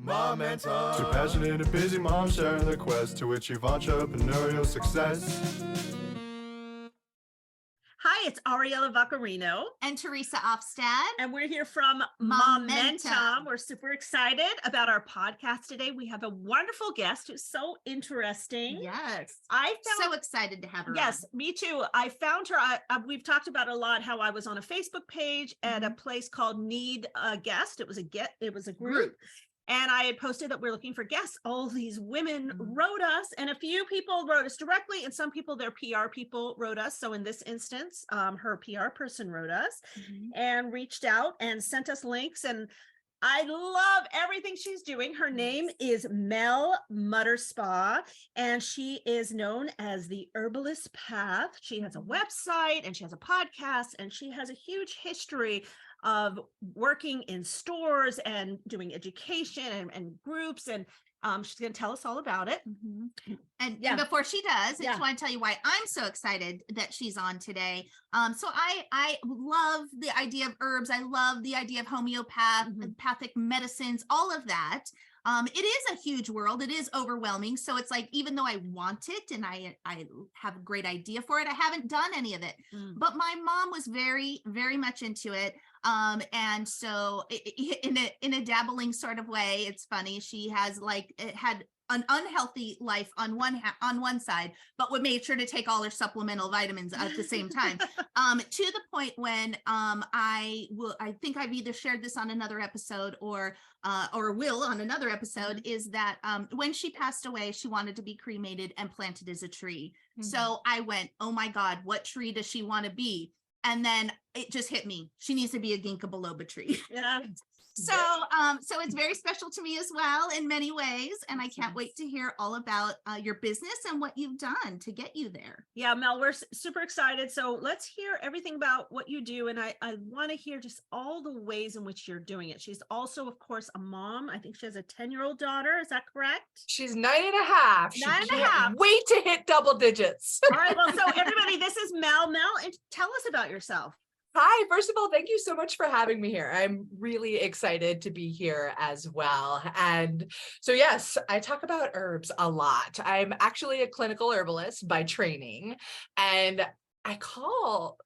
Mom and Tom. Two passionate and busy moms sharing their quest to achieve entrepreneurial success. Hi, it's Ariella Vaccarino. And Theresa Ofstad. And we're here from Momentum. We're super excited about our podcast today. We have a wonderful guest who's so interesting. Yes. So excited to have her Yes, on. me too. I found her. We've talked about a lot how I was on a Facebook page at a place called Need a Guest. It was a group. And I had posted that we're looking for guests. All these women wrote us, and a few people wrote us directly, and some people, their PR people, wrote us. So in this instance, her PR person wrote us and reached out and sent us links. And I love everything she's doing. Her name is Mel Mutterspaugh, and she is known as the Herbalist Path. She has a website, and she has a podcast, and she has a huge history of working in stores and doing education and groups, and she's going to tell us all about it. And before she does, I just want to tell you why I'm so excited that she's on today. So I love the idea of herbs. I love the idea of homeopathic medicines, all of that. It is a huge world. It is overwhelming. So it's like, even though I want it and I have a great idea for it, I haven't done any of it. But my mom was very, very much into it. And so in a dabbling sort of way, it's funny. She has had an unhealthy life on one side, but would make sure to take all her supplemental vitamins at the same time. To the point when I think I've either shared this on another episode or will on another episode, is that when she passed away, she wanted to be cremated and planted as a tree. So I went, oh my God, what tree does she want to be? And then it just hit me. She needs to be a Ginkgo biloba tree. So it's very special to me as well in many ways. And I can't wait to hear all about your business and what you've done to get you there. Yeah, Mel, we're super excited. So let's hear everything about what you do. And I want to hear just all the ways in which you're doing it. She's also, of course, a mom. I think she has a 10-year-old daughter. Is that correct? She's 9.5. She can't wait to hit double digits. All right. Well, so everybody, this is Mel. Mel, and tell us about yourself. Hi, first of all, thank you so much for having me here. I'm really excited to be here as well. And so, yes, I talk about herbs a lot. I'm actually a clinical herbalist by training, and I go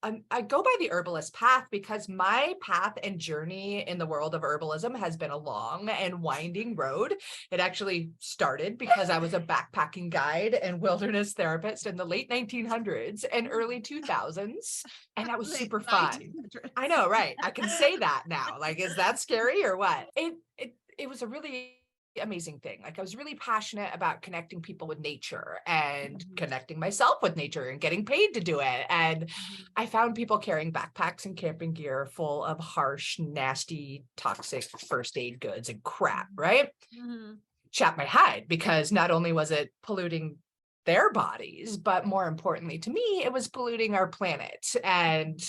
by the Herbalist Path because my path and journey in the world of herbalism has been a long and winding road. It actually started because I was a backpacking guide and wilderness therapist in the late 1900s and early 2000s. And that was super fun. I know, right? I can say that now. Like, is that scary or what? It was a really amazing thing. Like, I was really passionate about connecting people with nature and connecting myself with nature and getting paid to do it. And I found people carrying backpacks and camping gear full of harsh, nasty, toxic first aid goods and crap, right? Chapped my hide, because not only was it polluting their bodies, but more importantly to me, it was polluting our planet. And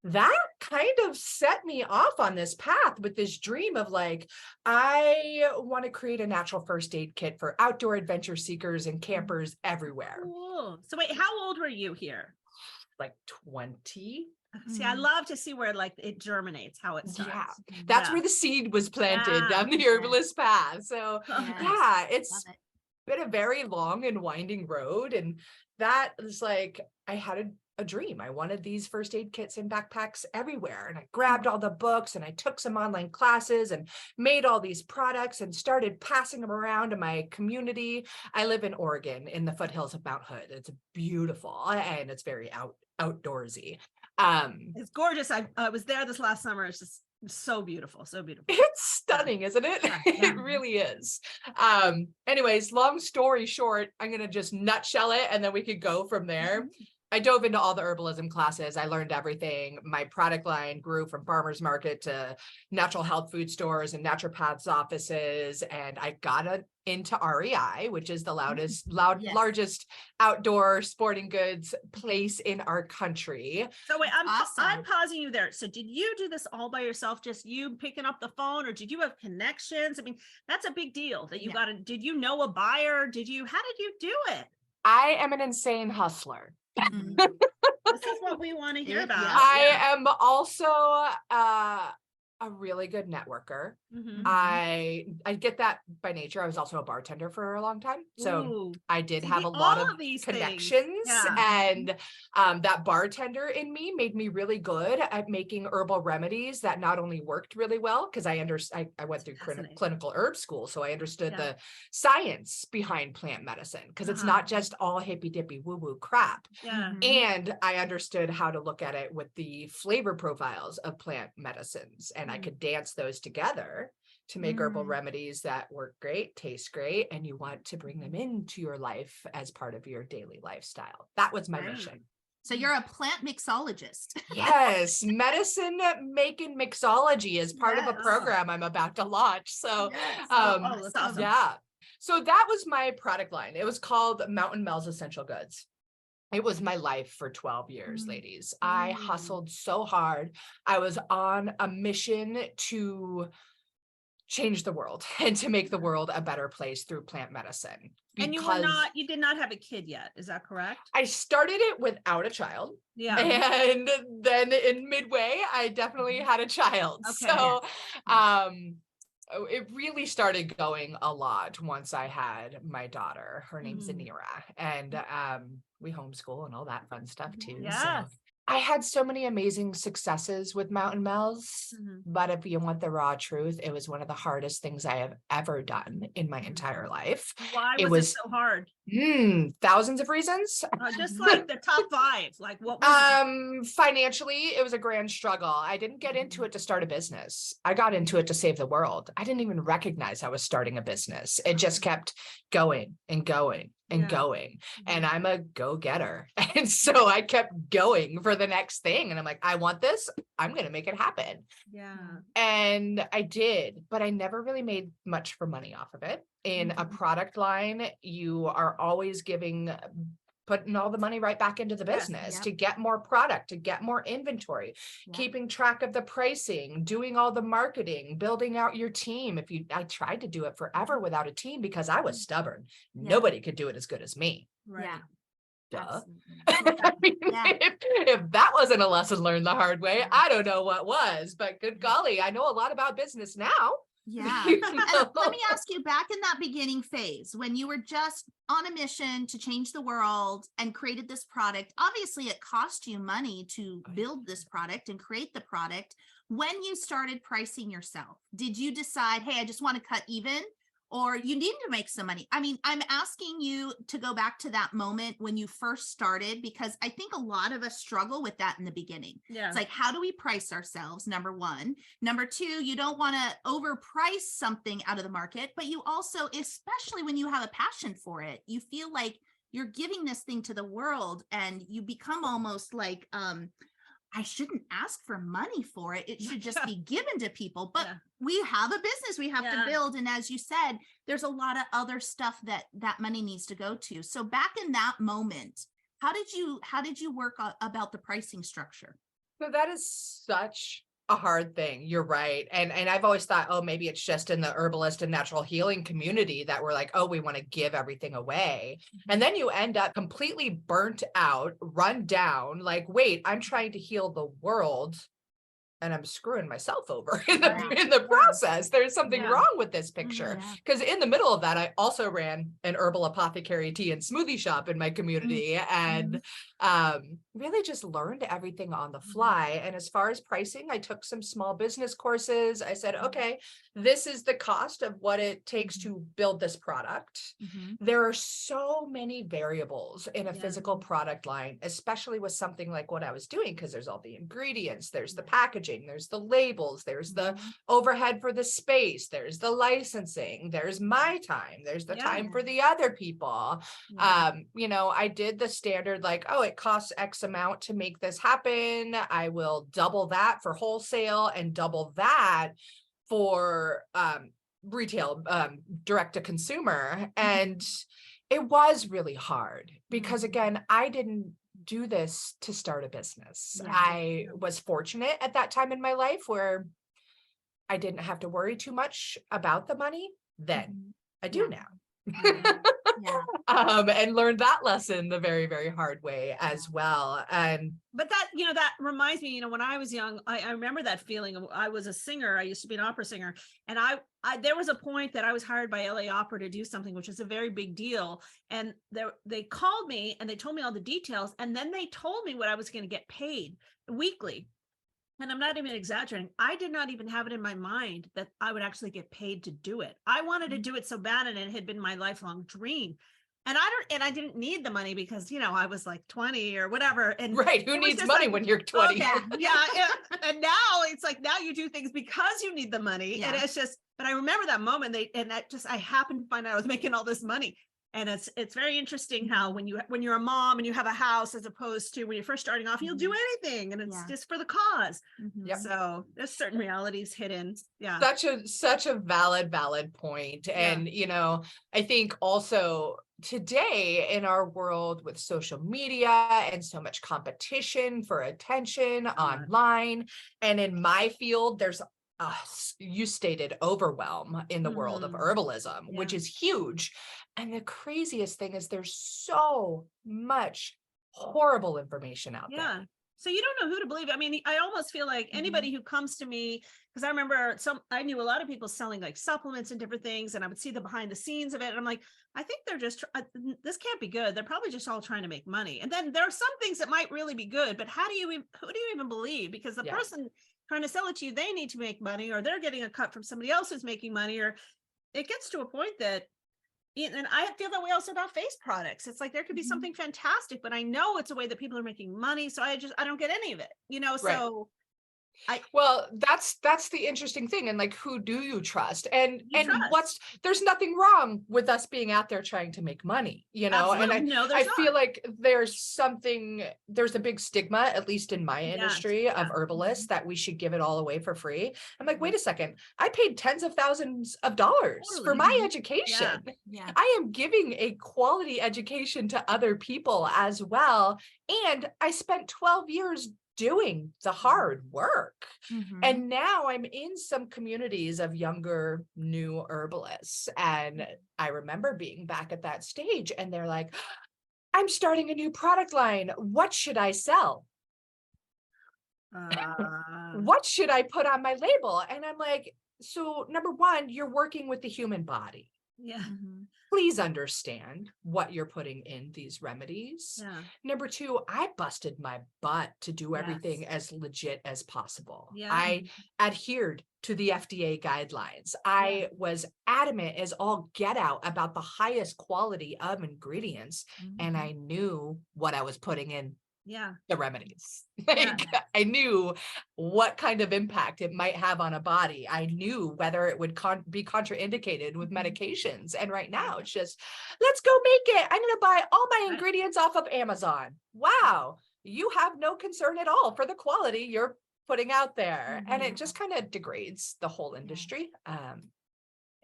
that kind of set me off on this path with this dream of like, I want to create a natural first aid kit for outdoor adventure seekers and campers everywhere. Cool. So wait, how old were you here? Like 20. See, I love to see where like it germinates, how it starts. Yeah, that's where the seed was planted on the Herbalist Path. So it's been a very long and winding road. And that was like, I had a dream. I wanted these first aid kits and backpacks everywhere. And I grabbed all the books and I took some online classes and made all these products and started passing them around to my community. I live in Oregon in the foothills of Mount Hood. It's beautiful and it's very outdoorsy. It's gorgeous. I was there this last summer. It's just so beautiful. So beautiful. It's stunning, isn't it? It really is. Anyways, long story short, I'm going to just nutshell it and then we could go from there. I dove into all the herbalism classes. I learned everything. My product line grew from farmers market to natural health food stores and naturopaths offices. And I got into REI, which is the largest outdoor sporting goods place in our country. So wait, I'm pausing you there. So did you do this all by yourself? Just you picking up the phone, or did you have connections? I mean, that's a big deal that you got to, did you know a buyer? How did you do it? I am an insane hustler. This is what we want to hear about. I am also a really good networker. Mhm. I get that by nature. I was also a bartender for a long time. So Ooh. I did See, have a lot all of of these things. connections, Yeah. and that bartender in me made me really good at making herbal remedies that not only worked really well, because I went through Fascinating. clinical herb school, so I understood Yeah. the science behind plant medicine, because it's not just all hippy dippy woo woo crap. Yeah. And I understood how to look at it with the flavor profiles of plant medicines, and I could dance those together to make herbal remedies that work great, taste great, and you want to bring them into your life as part of your daily lifestyle. That was my mission. So you're a plant mixologist. Yes, Medicine Makin Mixology is part of a program I'm about to launch. So, that's awesome. yeah. So that was my product line. It was called Mountain Mel's Essential Goods. It was my life for 12 years, ladies. I hustled so hard. I was on a mission to change the world and to make the world a better place through plant medicine. And you did not have a kid yet. Is that correct? I started it without a child. Yeah. And then in midway, I definitely had a child. Okay. So, it really started going a lot once I had my daughter. Her name's Anira, and we homeschool and all that fun stuff too. Yeah. So I had so many amazing successes with Mountain Mel's, but if you want the raw truth, it was one of the hardest things I have ever done in my entire life. Why was it so hard? Thousands of reasons. Just like the top 5, like what was financially, it was a grand struggle. I didn't get into it to start a business. I got into it to save the world. I didn't even recognize I was starting a business. It just kept going and going and going. And I'm a go-getter. And so I kept going for the next thing. And I'm like, I want this. I'm going to make it happen. Yeah. And I did, but I never really made much for money off of it. In a product line, you are always putting all the money right back into the business to get more product, to get more inventory, keeping track of the pricing, doing all the marketing, building out your team. I tried to do it forever without a team because I was stubborn. Nobody could do it as good as me. Right. Duh. I mean, if that wasn't a lesson learned the hard way, I don't know what was, but good golly, I know a lot about business now. Yeah. And let me ask you, back in that beginning phase, when you were just on a mission to change the world and created this product, obviously it cost you money to build this product and create the product. When you started pricing yourself, did you decide, hey, I just want to cut even? Or you need to make some money? I mean, I'm asking you to go back to that moment when you first started, because I think a lot of us struggle with that in the beginning. Yeah. It's like, how do we price ourselves? Number one. Number two, you don't want to overprice something out of the market, but you also, especially when you have a passion for it, you feel like you're giving this thing to the world and you become almost like, I shouldn't ask for money for it. It should just be given to people. But we have a business we have to build. And as you said, there's a lot of other stuff that money needs to go to. So back in that moment, how did you work about the pricing structure? So that is such a hard thing. You're right. And I've always thought, oh, maybe it's just in the herbalist and natural healing community that we're like, oh, we want to give everything away. And then you end up completely burnt out, run down, like, wait, I'm trying to heal the world and I'm screwing myself over in the process. There's something wrong with this picture. Because in the middle of that, I also ran an herbal apothecary tea and smoothie shop in my community and really just learned everything on the fly. And as far as pricing, I took some small business courses. I said, okay, this is the cost of what it takes to build this product. There are so many variables in a physical product line, especially with something like what I was doing, because there's all the ingredients, there's the packaging, there's the labels, there's the overhead for the space, there's the licensing, there's my time, there's the time for the other people. I did the standard, like, oh, it costs X amount to make this happen. I will double that for wholesale and double that for retail, direct to consumer. And it was really hard because, again, I didn't do this to start a business. I was fortunate at that time in my life where I didn't have to worry too much about the money then. I do now. And learned that lesson the very, very hard way as well. But that, that reminds me, when I was young, I remember that feeling of, I was a singer. I used to be an opera singer. And I there was a point that I was hired by LA Opera to do something, which is a very big deal. And they called me and they told me all the details. And then they told me what I was going to get paid weekly. And I'm not even exaggerating. I did not even have it in my mind that I would actually get paid to do it. I wanted to do it so bad, and it had been my lifelong dream. And I didn't need the money because, I was like 20 or whatever. And right. Who needs money when you're 20? Okay, yeah. And now it's like, now you do things because you need the money. Yeah. And it's just, but I remember that moment I happened to find out I was making all this money. And it's very interesting how when you're a mom and you have a house, as opposed to when you're first starting off, you'll do anything and it's just for the cause. Yep. So there's certain realities hidden. Yeah. Such a valid point. Yeah. And, I think also today in our world with social media and so much competition for attention online, and in my field, there's you stated overwhelm in the world of herbalism, which is huge. And the craziest thing is there's so much horrible information out there. So you don't know who to believe. I mean, I almost feel like anybody who comes to me, because I remember I knew a lot of people selling like supplements and different things, and I would see the behind the scenes of it. And I'm like, I think they're just, this can't be good. They're probably just all trying to make money. And then there are some things that might really be good, but who do you even believe? Because the person trying to sell it to you, they need to make money, or they're getting a cut from somebody else who's making money, or it gets to a point that, and I feel that way also about face products. It's like there could be something fantastic, but I know it's a way that people are making money. So I don't get any of it, so well, that's the interesting thing. And like, who do you trust? And there's nothing wrong with us being out there trying to make money, Absolutely. And I feel like there's a big stigma, at least in my industry, of herbalists, that we should give it all away for free. I'm like, wait a second, I paid tens of thousands of dollars for my education. Yeah. I am giving a quality education to other people as well. And I spent 12 years doing the hard work. And now I'm in some communities of younger, new herbalists. And I remember being back at that stage and they're like, I'm starting a new product line. What should I sell? What should I put on my label? And I'm like, so number one, you're working with the human body. Yeah. Please understand what you're putting in these remedies. Yeah. Number two, I busted my butt to do everything as legit as possible. Yeah. I adhered to the FDA guidelines. I was adamant as all get out about the highest quality of ingredients. And I knew what I was putting in the remedies. I knew what kind of impact it might have on a body. I knew whether it would be contraindicated with medications. And right now it's just, let's go make it. I'm going to buy all my ingredients off of Amazon. Wow. You have no concern at all for the quality you're putting out there. And it just kind of degrades the whole industry.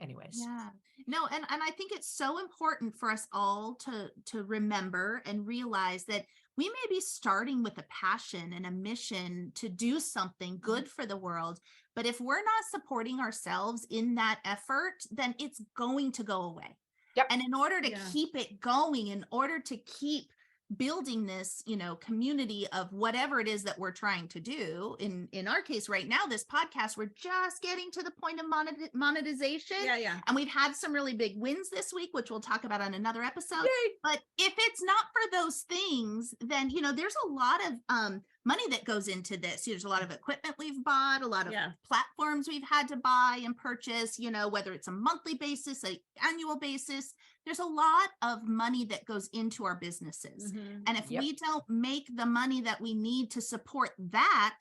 Anyways. Yeah. No, and I think it's so important for us all to remember and realize that we may be starting with a passion and a mission to do something good for the world, but if we're not supporting ourselves in that effort, then it's going to go away. Yep. And in order to keep it going, in order to keep building this, community of whatever it is that we're trying to do, in our case right now, this podcast, we're just getting to the point of monetization. And we've had some really big wins this week, which we'll talk about on another episode. Yay. But if it's not for those things, then there's a lot of money that goes into this. There's a lot of equipment we've bought, a lot of platforms we've had to buy and purchase, whether it's a monthly basis, an annual basis. There's a lot of money that goes into our businesses. And if we don't make the money that we need to support that,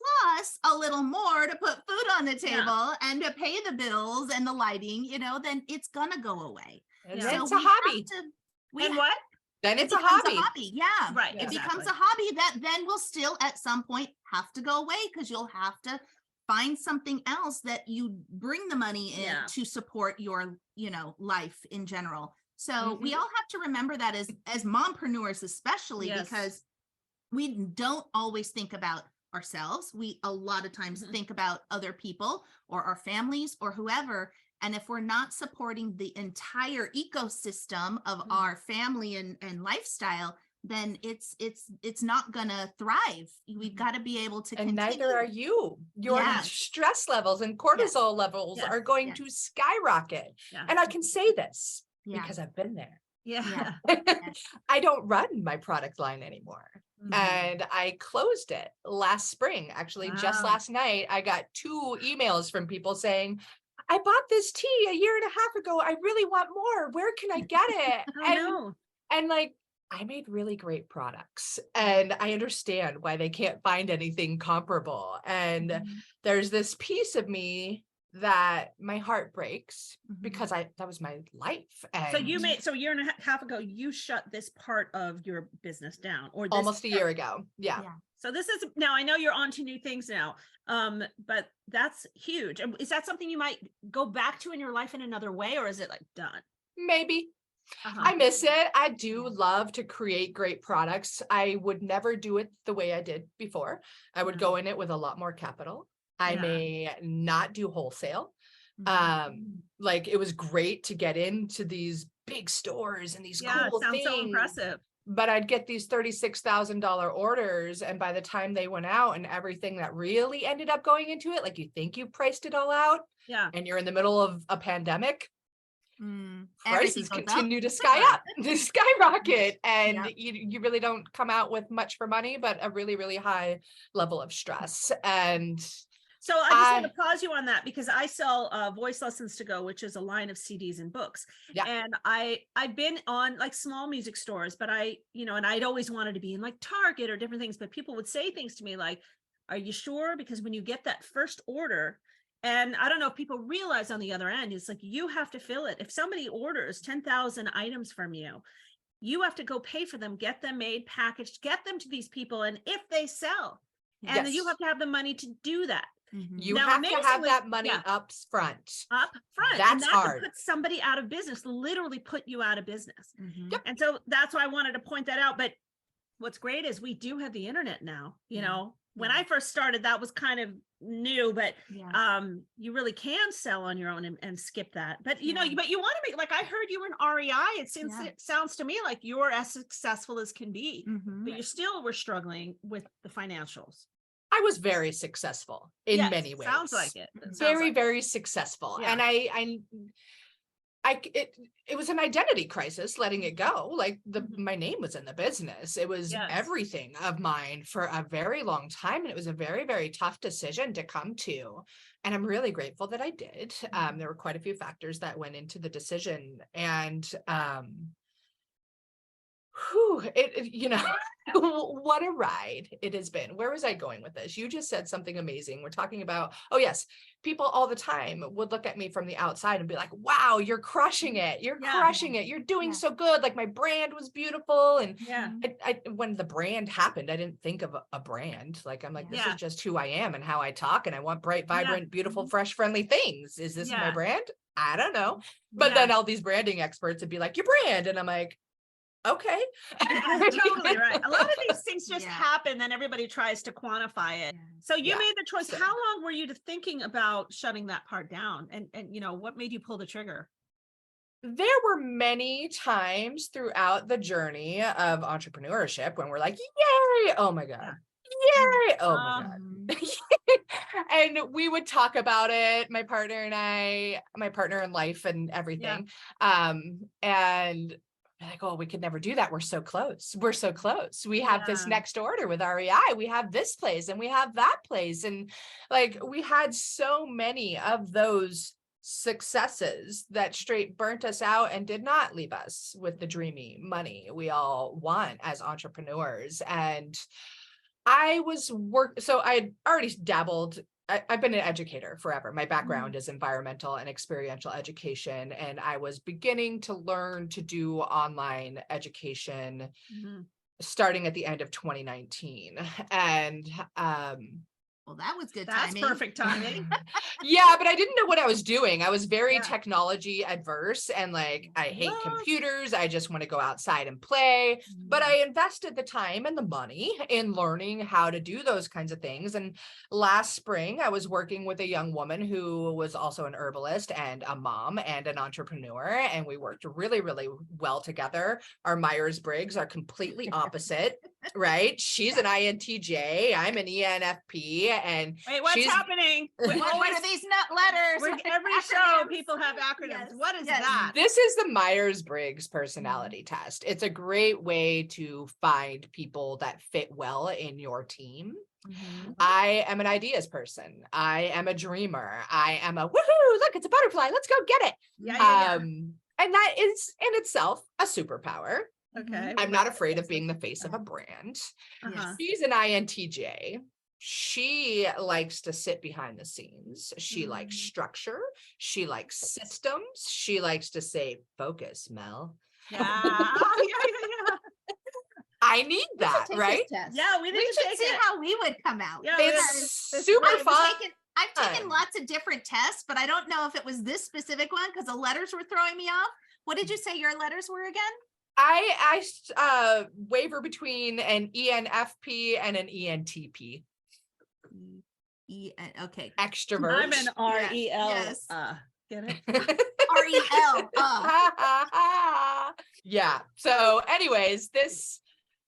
plus a little more to put food on the table and to pay the bills and the lighting, then it's going to go away. And so it's a hobby. Then it's a hobby. Yeah. Right. It becomes a hobby that then will still at some point have to go away, because you'll have to find something else that you bring the money in to support your, life in general. So we all have to remember that as mompreneurs, especially because we don't always think about ourselves. We a lot of times think about other people or our families or whoever. And if we're not supporting the entire ecosystem of our family and lifestyle, then it's not gonna thrive. We've got to be able to And continue. neither are you. Your stress levels and cortisol levels are going to skyrocket. And I can say this because I've been there. Yeah. I don't run my product line anymore. And I closed it last spring. Actually, just last night, I got 2 emails from people saying, I bought this tea a year and a half ago. I really want more. Where can I get it? And like, I made really great products, and I understand why they can't find anything comparable. And there's this piece of me that my heart breaks because that was my life. And so a year and a half ago, you shut this part of your business down, or almost a year ago. Yeah. So this is, now I know you're on to new things now, but that's huge. Is that something you might go back to in your life in another way, or is it like done? Maybe. I miss it. I do love to create great products. I would never do it the way I did before. I would go in it with a lot more capital. I may not do wholesale. Like, it was great to get into these big stores and these cool things. So impressive. But I'd get these $36,000 orders, and by the time they went out and everything that really ended up going into it, like, you think you priced it all out, and you're in the middle of a pandemic, prices continue to skyrocket, and you really don't come out with much for money, but a really, really high level of stress. And so I just want to pause you on that, because I sell Voice Lessons to Go, which is a line of CDs and books. And I've been on like small music stores, but and I'd always wanted to be in like Target or different things, but people would say things to me like, are you sure? Because when you get that first order, and I don't know if people realize on the other end, it's like, you have to fill it. If somebody orders 10,000 items from you, you have to go pay for them, get them made, packaged, get them to these people. And if they sell, and then you have to have the money to do that. You have to have that money up front. That's hard. Put somebody out of business, literally put you out of business. And so that's why I wanted to point that out. But what's great is we do have the internet now. When I first started, that was kind of new, but you really can sell on your own and skip that. But you want to make, like, I heard you were an REI. It sounds to me like you're as successful as can be, but you still were struggling with the financials. I was very successful in many ways. Sounds like it. Very successful. And it was an identity crisis letting it go. Like, my name was in the business. It was everything of mine for a very long time. And it was a very, very tough decision to come to. And I'm really grateful that I did. There were quite a few factors that went into the decision. And what a ride it has been. Where was I going with this? You just said something amazing. We're talking about, people all the time would look at me from the outside and be like, wow, you're crushing it. You're crushing it. You're doing so good. Like, my brand was beautiful. And when the brand happened, I didn't think of a brand. Like, I'm like, this is just who I am and how I talk. And I want bright, vibrant, beautiful, fresh, friendly things. Is this my brand? I don't know. But then all these branding experts would be like, your brand. And I'm like, okay. Totally right. A lot of these things just happen, then everybody tries to quantify it. So you made the choice. How long were you thinking about shutting that part down? And what made you pull the trigger? There were many times throughout the journey of entrepreneurship when we're like, yay, oh my God. Yay, oh my God. And we would talk about it, my partner and I, my partner in life and everything. And like, oh, we could never do that. We're so close. We're so close. We have this next order with REI. We have this place and we have that place. And like, we had so many of those successes that straight burnt us out and did not leave us with the dreamy money we all want as entrepreneurs. And I was so I had already dabbled. I've been an educator forever. My background is environmental and experiential education, and I was beginning to learn to do online education starting at the end of 2019. And Well, that was good That's timing. perfect timing. Yeah, but I didn't know what I was doing. I was very Yeah. technology adverse and like, I hate What? computers. I just want to go outside and play. But I invested the time and the money in learning how to do those kinds of things. And last spring, I was working with a young woman who was also an herbalist and a mom and an entrepreneur. And we worked really, really well together. Our Meyers Briggs are completely opposite, right? She's an INTJ, I'm an ENFP, and Wait, what's happening? What are these nut letters? With every show, Acronyms? people have acronyms. Yes, What is yes. that? this is the Meyers Briggs personality test. It's a great way to find people that fit well in your team. Mhm. I am an ideas person. I am a dreamer. I am a woohoo, look, it's a butterfly. Let's go get it. Yeah. And that is in itself a superpower. Okay. I'm not afraid of being the face of a brand. Uh-huh. She's an INTJ. She likes to sit behind the scenes. She likes structure. She likes systems. She likes to say, focus, Mel. Yeah. Yeah. I need that, Take right? this test. Yeah, we We didn't should take see it. how we would come out. Yeah, It's it's super great. fun. I've taken lots of different tests, but I don't know if it was this specific one because the letters were throwing me off. What did you say your letters were again? I waver between an ENFP and an ENTP. Okay. Extrovert. I'm an REL. Yes. Get it? REL. Yeah. So anyways, this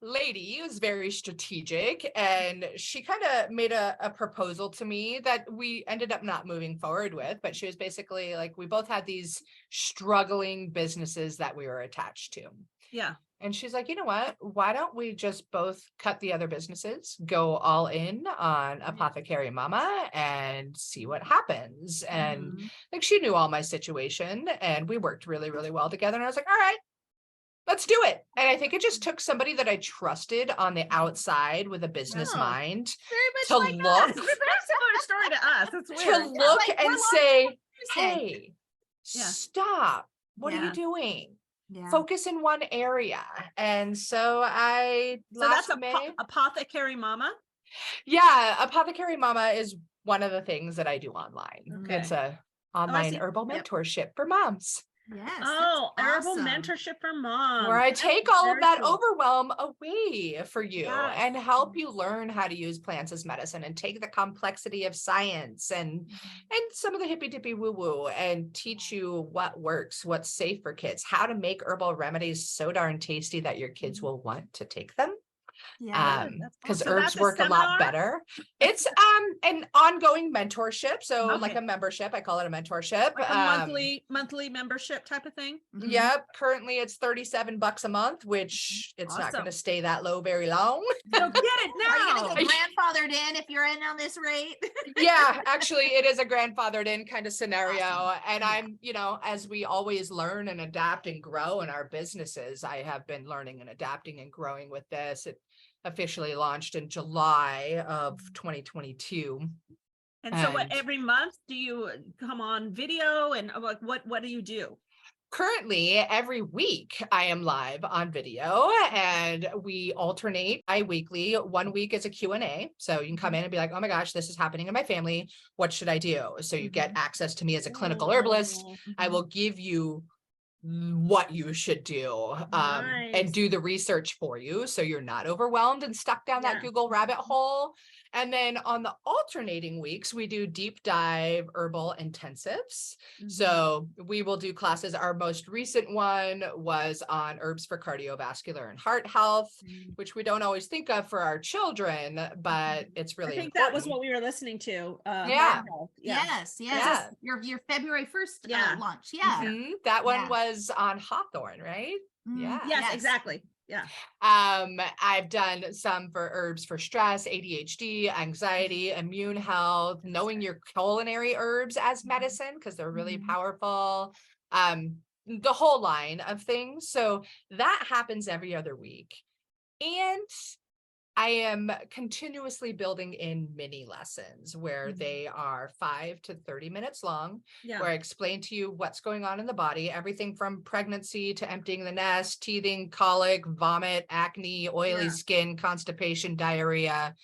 lady was very strategic and she kind of made a proposal to me that we ended up not moving forward with, but she was basically like, we both had these struggling businesses that we were attached to. Yeah. And she's like, you know what? Why don't we just both cut the other businesses, go all in on Apothecary Momma and see what happens? And like, she knew all my situation and we worked really, really well together. And I was like, all right, let's do it. And I think it just took somebody that I trusted on the outside with a business Oh, mind Very much to like look, It's a very similar story to us. It's to weird. look like, and we're say, Thursday. hey, Yeah. stop. What are Yeah. you doing? Yeah. Focus in one area. And so So that's last May, Apothecary Momma. yeah, Apothecary Momma is one of the things that I do online. Okay. It's a I online see. herbal Yep. mentorship for moms, Yes. Oh, that's herbal awesome. mentorship for moms. where I take all very of that cool. overwhelm away for you Yes. and help you learn how to use plants as medicine and take the complexity of science and some of the hippy dippy woo woo and teach you what works, what's safe for kids, how to make herbal remedies so darn tasty that your kids will want to take them. Yeah. Because So herbs that's a work a lot seminar? better. It's an ongoing mentorship, so like Okay. a membership. I call it a mentorship. Like a monthly membership type of thing. Yep. Currently, it's $37 a month, which it's not Awesome. going to stay that low very long. So get it Are you now. gonna get grandfathered in if you're in on this rate? Yeah, actually, it is a grandfathered in kind of scenario. Awesome. And Yeah. I'm, as we always learn and adapt and grow in our businesses, I have been learning and adapting and growing with this. It officially launched in July of 2022. And so what, And- every month do you come on video and like what do you do? Currently, every week I am live on video and we alternate bi-weekly. 1 week is a Q&A. So you can come in and be like, oh my gosh, this is happening in my family. What should I do? So you get access to me as a clinical herbalist. I will give you what you should do Nice. and do the research for you so you're not overwhelmed and stuck down that Yeah. Google rabbit hole. And then on the alternating weeks, we do deep dive herbal intensives. So we will do classes. Our most recent one was on herbs for cardiovascular and heart health, which we don't always think of for our children, but it's really I think important. that was what we were listening to. Yeah. Heart health. Yeah. Yes. Yeah. Your February 1st Yeah. launch. Yeah. Mhm. That one Yeah. was on Hawthorne, right? Yeah. Yes, exactly. Yeah. I've done some for herbs for stress, ADHD, anxiety, immune health, knowing your culinary herbs as medicine, because they're really powerful. The whole line of things. So that happens every other week. And I am continuously building in mini lessons where they are 5 to 30 minutes long, Yeah. where I explain to you what's going on in the body, everything from pregnancy to emptying the nest, teething, colic, vomit, acne, oily Yeah. skin, constipation, diarrhea,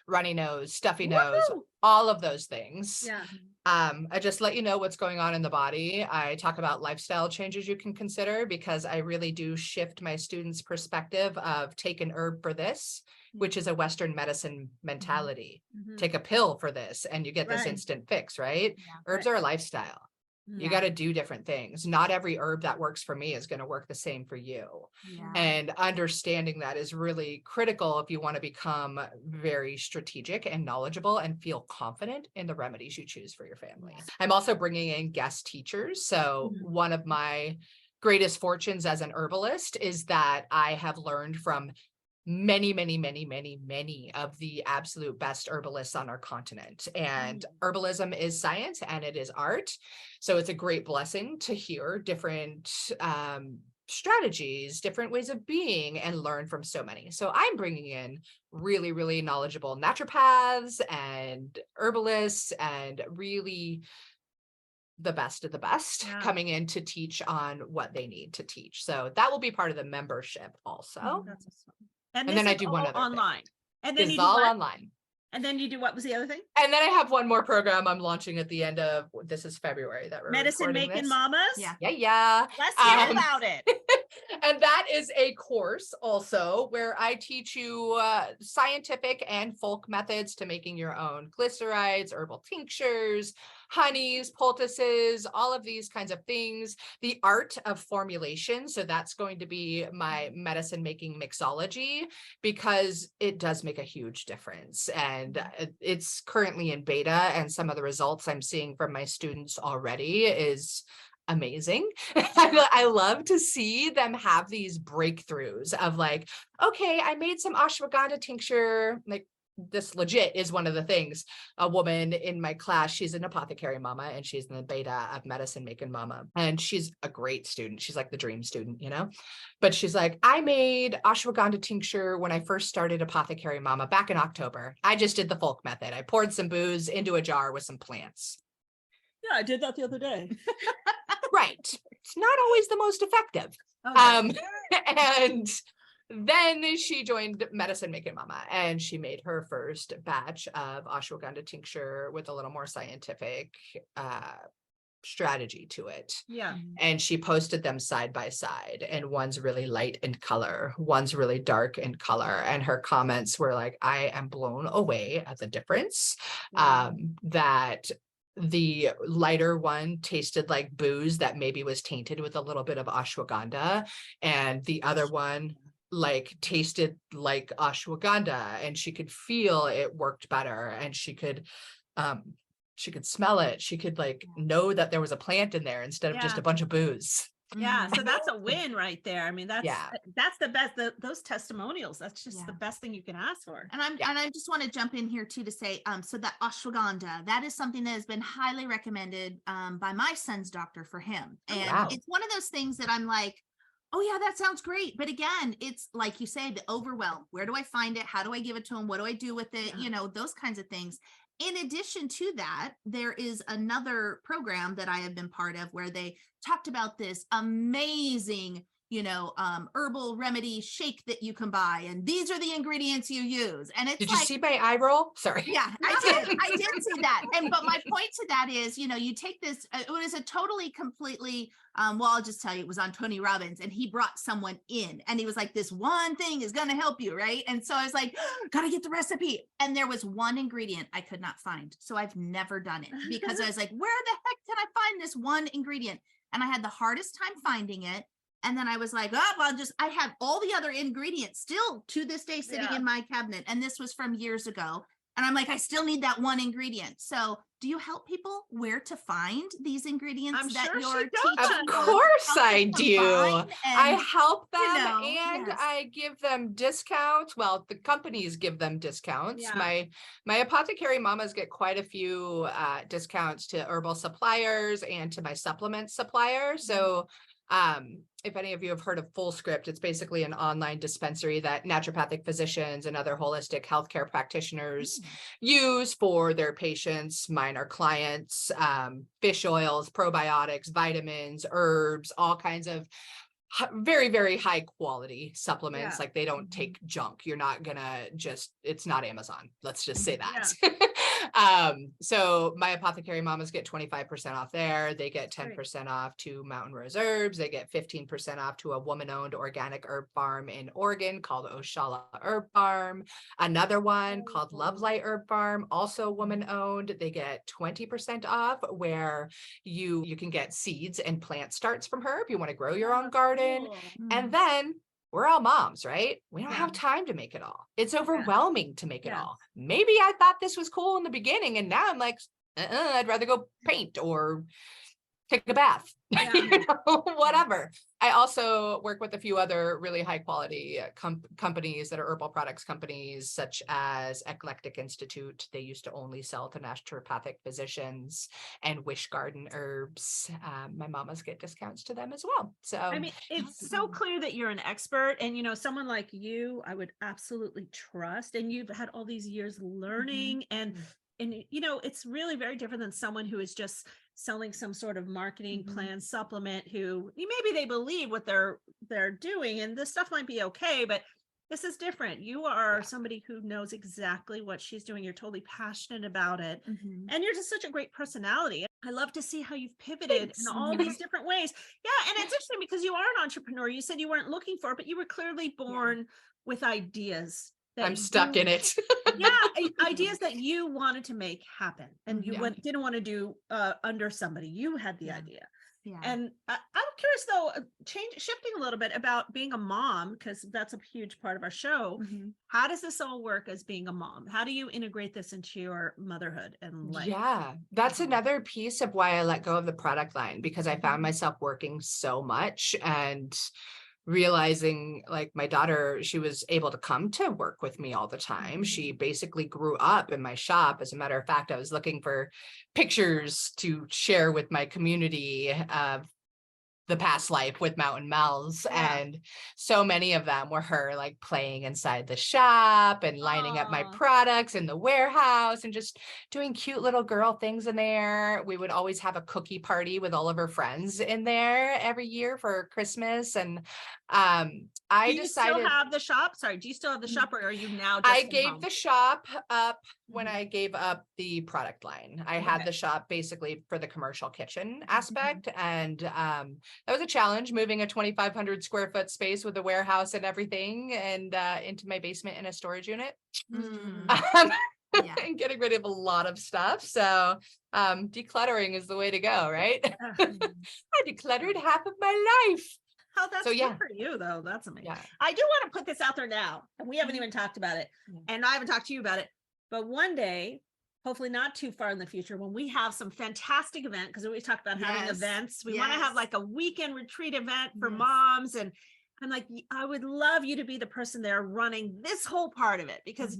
runny nose, stuffy nose, Woo! all of those things. Yeah. I just let you know what's going on in the body. I talk about lifestyle changes you can consider, because I really do shift my students' perspective of take an herb for this, which is a Western medicine mentality. Take a pill for this and you get this instant fix, right? Herbs are a lifestyle. You got to do different things. Not every herb that works for me is going to work the same for you. And understanding that is really critical if you want to become very strategic and knowledgeable and feel confident in the remedies you choose for your family. I'm also bringing in guest teachers. So one of my greatest fortunes as an herbalist is that I have learned from many of the absolute best herbalists on our continent. And herbalism is science and it is art. So it's a great blessing to hear different strategies, different ways of being, and learn from so many. So I'm bringing in really knowledgeable naturopaths and herbalists and really the best of the best coming in to teach on what they need to teach. So that will be part of the membership also. That's awesome. And then I do one other online. thing. And then This you is do all what? online. And then you do what was the other thing? And then I have one more program I'm launching at the end of, this is February that we're Medicine recording Makin this. Mommas? Yeah. Let's hear about it. And that is a course also where I teach you scientific and folk methods to making your own glycerides, herbal tinctures, honeys, poultices, all of these kinds of things, the art of formulation. So that's going to be my medicine making mixology, because it does make a huge difference. And it's currently in beta, and some of the results I'm seeing from my students already is amazing. I love to see them have these breakthroughs of like, okay, I made some ashwagandha tincture. Like, this legit is one of the things. A woman in my class, she's an apothecary mama and she's in the beta of Medicine Makin Momma, and she's a great student. She's like the dream student, you know, but she's like, I made ashwagandha tincture when I first started Apothecary Momma back in October. I just did the folk method. I poured some booze into a jar with some plants. Yeah, I did that the other day. Right. It's not always the most effective. Okay. And then she joined Medicine Makin Momma, and she made her first batch of ashwagandha tincture with a little more scientific strategy to it. Yeah. And she posted them side by side, and one's really light in color, one's really dark in color. And her comments were like, I am blown away at the difference. That the lighter one tasted like booze that maybe was tainted with a little bit of ashwagandha, and the other one like tasted like ashwagandha, and she could feel it worked better, and she could smell it. She could like know that there was a plant in there instead of just a bunch of booze. Yeah, so that's a win right there. I mean, that's the best. Those testimonials, that's just the best thing you can ask for. And I just want to jump in here too to say, so that ashwagandha, that is something that has been highly recommended by my son's doctor for him. And it's one of those things that I'm like, oh yeah, that sounds great. But again, it's like you say, the overwhelm. Where do I find it? How do I give it to him? What do I do with it? You know, those kinds of things. In addition to that, there is another program that I have been part of where they talked about this amazing, you know, herbal remedy shake that you can buy. And these are the ingredients you use. And it's Did you see my eye roll? Sorry. Yeah, I did see that. But my point to that is, you know, you take this, it was a totally, completely, well, I'll just tell you, it was on Tony Robbins, and he brought someone in and he was like, this one thing is going to help you. Right. And so I was like, gotta get the recipe. And there was one ingredient I could not find. So I've never done it, because I was like, where the heck can I find this one ingredient? And I had the hardest time finding it. And then I was like, oh, I have all the other ingredients still to this day sitting in my cabinet. And this was from years ago. And I'm like, I still need that one ingredient. So do you help people where to find these ingredients? I'm that sure you're she does. teaching? Of course I do. I help them, know, and I give them discounts. Well, the companies give them discounts. My apothecary mamas get quite a few discounts to herbal suppliers and to my supplement supplier. So if any of you have heard of Full Script, it's basically an online dispensary that naturopathic physicians and other holistic healthcare practitioners use for their patients. Mine are clients, fish oils, probiotics, vitamins, herbs, all kinds of very, very high quality supplements. Like, they don't take junk. You're not gonna it's not Amazon. Let's just say that. So my Apothecary Mommas get 25% off there. They get 10% off to Mountain Rose Herbs. They get 15% off to a woman-owned organic herb farm in Oregon called Oshala Herb Farm. Another one called Love Light Herb Farm, also woman-owned. They get 20% off where you can get seeds and plant starts from her if you want to grow your own garden. And then we're all moms, right? We don't have time to make it all. It's overwhelming to make it all. Maybe I thought this was cool in the beginning, and now I'm like, I'd rather go paint or take a bath, whatever. I also work with a few other really high quality companies that are herbal products companies, such as Eclectic Institute. They used to only sell to naturopathic physicians, and Wish Garden Herbs. My mamas get discounts to them as well. So I mean, it's so clear that you're an expert, and someone like you, I would absolutely trust. And you've had all these years learning, and it's really very different than someone who is just selling some sort of marketing plan supplement, who maybe they believe what they're doing, and this stuff might be okay, but this is different. You are somebody who knows exactly what she's doing. You're totally passionate about it, and you're just such a great personality. I love to see how you've pivoted in all these different ways. Yeah, and it's interesting because you are an entrepreneur. You said you weren't looking for it, but you were clearly born with ideas. I'm stuck in it. Ideas that you wanted to make happen, and you didn't want to do under somebody. You had the idea. And I'm curious though, shifting a little bit about being a mom, because that's a huge part of our show. How does this all work as being a mom? How do you integrate this into your motherhood and life? Yeah, that's another piece of why I let go of the product line, because I found myself working so much and realizing, like, my daughter, she was able to come to work with me all the time. She basically grew up in my shop. As a matter of fact, I was looking for pictures to share with my community of the past life with Mountain Mel's, and so many of them were her like playing inside the shop and lining up my products in the warehouse and just doing cute little girl things in there. We would always have a cookie party with all of her friends in there every year for Christmas. And I decided, still have the shop? Sorry, do you still have the shop, or are you now just I gave the shop up when I gave up the product line. I had the shop basically for the commercial kitchen aspect, and that was a challenge, moving a 2,500 square foot space with a warehouse and everything, and into my basement in a storage unit. And getting rid of a lot of stuff. So decluttering is the way to go, right? I decluttered half of my life. Oh, that's good for you, though. That's amazing. I do want to put this out there now, and we haven't even talked about it, and I haven't talked to you about it, but one day, hopefully not too far in the future, when we have some fantastic event, because we always talk about having events, we want to have like a weekend retreat event for moms, and I'm like, I would love you to be the person there running this whole part of it, because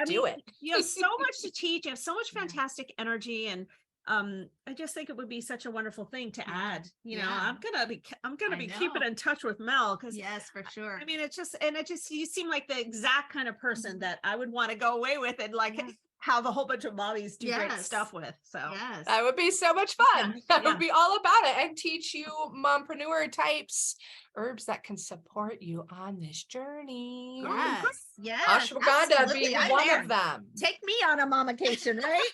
do it. You have so much to teach, you have so much fantastic energy, and I just think it would be such a wonderful thing to add. I'm gonna be keeping in touch with Mel, because for sure. I mean, you seem like the exact kind of person that I would want to go away with, and like have a whole bunch of mommies do great stuff with. So that would be so much fun. That would be all about it, and teach you mompreneur types herbs that can support you on this journey. Ashwagandha being one of them. Take me on a mommacation, right?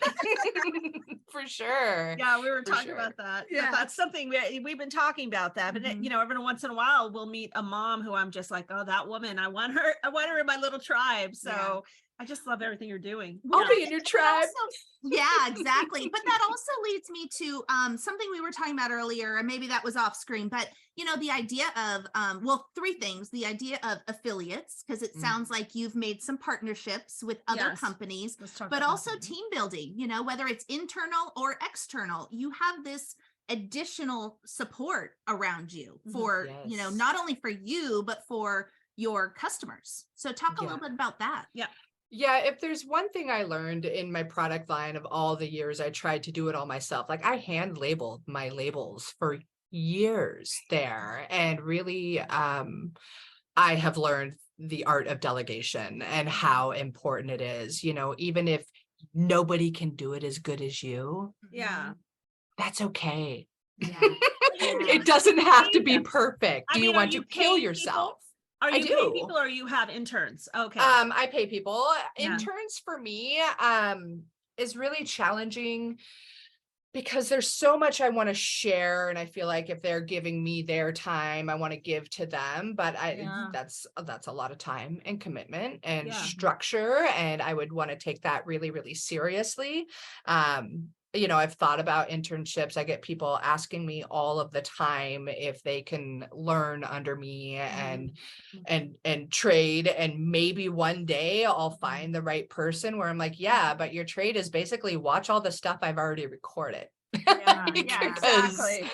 For sure. Yeah, we were talking about that. Yeah, that's something we've been talking about that. But every once in a while we'll meet a mom who I'm just like, oh, that woman, I want her in my little tribe. So I just love everything you're doing. I'll be in your tribe. Exactly. But that also leads me to something we were talking about earlier, and maybe that was off screen, but the idea of three things: the idea of affiliates, because it sounds like you've made some partnerships with other companies, but also team building, whether it's internal or external, you have this additional support around you for, not only for you, but for your customers. So talk a little bit about that. Yeah, if there's one thing I learned in my product line of all the years I tried to do it all myself, like I hand labeled my labels for years there. And really, I have learned the art of delegation and how important it is, even if nobody can do it as good as you. That's okay. It doesn't have to be perfect. Do you want to kill yourself? Are you paying people, or you have interns? Okay. I pay people. Interns for me, is really challenging because there's so much I want to share, and I feel like if they're giving me their time, I want to give to them, but that's a lot of time and commitment and structure, and I would want to take that really, really seriously. You know, I've thought about internships. I get people asking me all of the time if they can learn under me and trade, and maybe one day I'll find the right person where I'm like, yeah, but your trade is basically watch all the stuff I've already recorded. Exactly.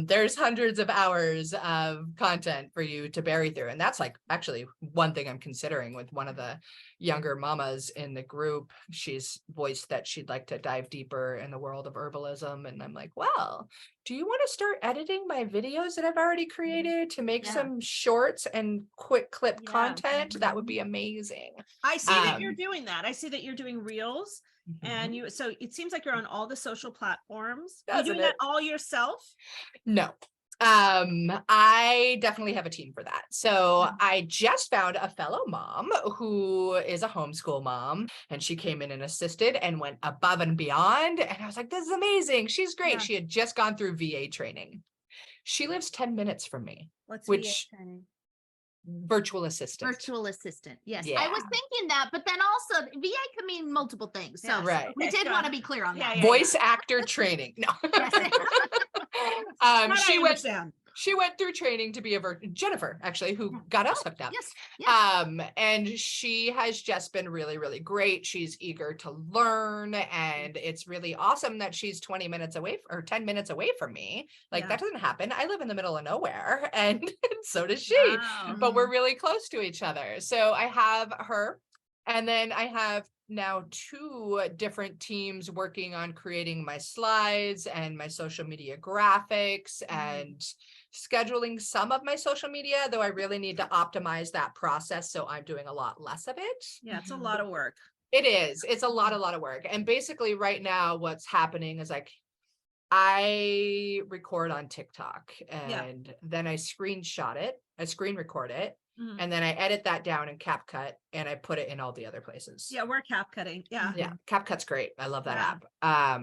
There's hundreds of hours of content for you to bury through, and that's like actually one thing I'm considering with one of the younger mamas in the group. She's voiced that she'd like to dive deeper in the world of herbalism, and I'm like, well, do you want to start editing my videos that I've already created to make some shorts and quick clip content? That would be amazing. I see that you're doing that. I see that you're doing reels. And so it seems like you're on all the social platforms. Are you doing that all yourself? No. I definitely have a team for that. So I just found a fellow mom who is a homeschool mom, and she came in and assisted and went above and beyond. And I was like, this is amazing. She's great. Yeah. She had just gone through VA training. She lives 10 minutes from me. What's VA training? Virtual assistant. Yes. Yeah. I was thinking that, but then also VA can mean multiple things. So we did want to be clear on that. Voice actor training. No. She went through training to be a Jennifer, actually, who got us hooked up. Yes. And she has just been really, really great. She's eager to learn, and it's really awesome that she's 20 minutes away or 10 minutes away from me. Like that doesn't happen. I live in the middle of nowhere, and so does she. Wow. But we're really close to each other. So I have her, and then I have now 2 different teams working on creating my slides and my social media graphics and scheduling some of my social media, though I really need to optimize that process. So I'm doing a lot less of it. Yeah, it's a lot of work. It is. It's a lot of work. And basically right now what's happening is like, I record on TikTok and then I screenshot it, I screen record it, and then I edit that down in Capcut and I put it in all the other places. Yeah, we're CapCutting. Yeah. Yeah. CapCut's great. I love that app. Why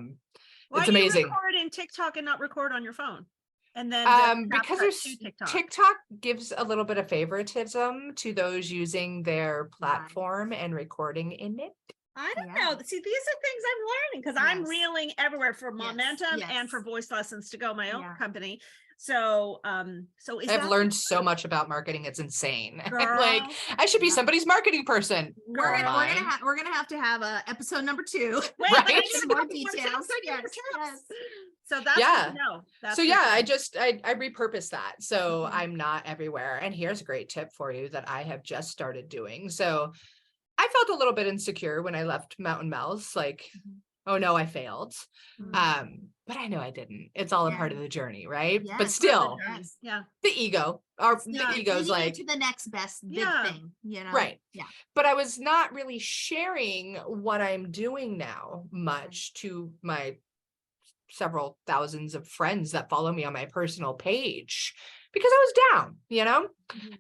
it's amazing. Do you record in TikTok and not record on your phone? And then because there's TikTok gives a little bit of favoritism to those using their platform and recording in it. I don't know. See, these are things I'm learning because I'm reeling everywhere for Momentum and for Voice Lessons to Go, my own company. So, I've learned so much about marketing. It's insane. Like I should be somebody's marketing person. We're gonna have to have a episode number 2. Right? More details. Yes. So that's I repurpose that. So I'm not everywhere. And here's a great tip for you that I have just started doing. So I felt a little bit insecure when I left Mountain Mel's, like, oh no, I failed. But I know I didn't. It's all a part of the journey, right? Yeah, but still, the ego, the ego's like to the next best big thing, you know? Right. Yeah. But I was not really sharing what I'm doing now much to my several thousands of friends that follow me on my personal page because I was down, you know,